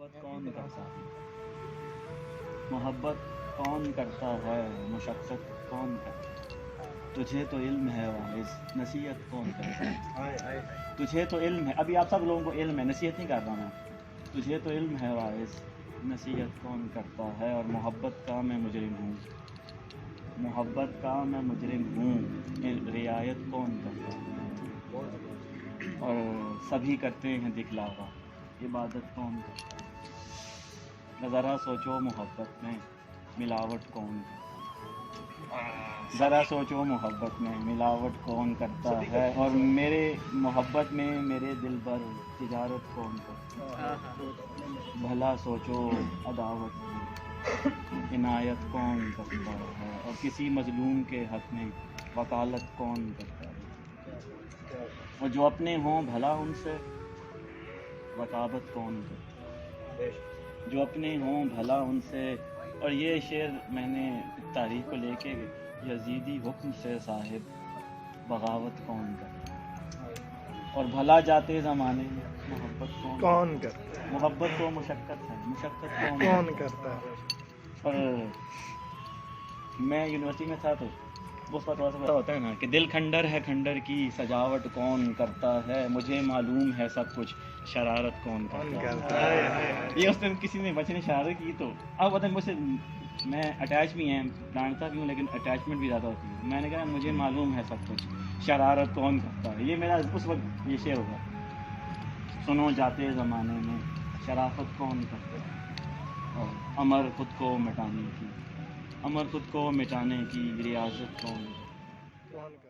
محبت کون کرتا ہے؟ محبت کون کرتا ہے؟ مشقت کون کرتا ہے؟ تجھے تو علم ہے واعظ، نصیحت کون کرتا ہے؟ تجھے تو علم ہے، ابھی آپ سب لوگوں کو علم ہے، نصیحت نہیں کر رہا میں. تجھے تو علم ہے واعظ، نصیحت کون کرتا ہے؟ اور محبت کا میں مجرم ہوں، محبت کا میں مجرم ہوں، رعایت کون کرتا ہے؟ اور سبھی کرتے ہیں دکھلاوا، عبادت کون کرتا ہے؟ ذرا سوچو محبت میں ملاوٹ کون کرتا ہے؟ ذرا سوچو محبت میں ملاوٹ کون کرتا ہے؟ اور میرے محبت میں میرے دل پر تجارت کون کرتا ہے؟ بھلا سوچو عداوت میں عنایت کون کرتا ہے؟ اور کسی مظلوم کے حق میں وکالت کون کرتا ہے؟ اور جو اپنے ہوں بھلا ان سے رقابت کون کرتا ہے؟ جو اپنے ہوں بھلا ان سے. اور یہ شعر میں نے تاریخ کو لے کے، یزیدی حکم سے صاحب بغاوت کون کرتا ہے؟ اور بھلا جاتے زمانے میں محبت کون کرتا ہے؟ محبت تو مشقت ہے، مشقت کون کرتا ہے؟ اور میں یونیورسٹی میں تھا تو اس پر تھوڑا سا ہوتا ہے نا کہ دل کھنڈر ہے کھنڈر کی سجاوٹ کون کرتا ہے؟ مجھے معلوم ہے سب کچھ، شرارت کون کرتا ہے؟ یہ اس دن کسی نے بچے نے شرارت کی تو اب پتہ مجھ سے، میں اٹیچ بھی ہیں، ڈانٹتا بھی ہوں لیکن اٹیچمنٹ بھی زیادہ ہوتی ہے. میں نے کہا مجھے معلوم ہے سب کچھ، شرارت کون کرتا ہے؟ یہ میرا اس وقت یہ شعر ہوگا. سنو جاتے زمانے میں شرافت کون کرتا ہے؟ اور امر خود کو مٹانے کی، امر خود کو مٹانے کی ریاضت کون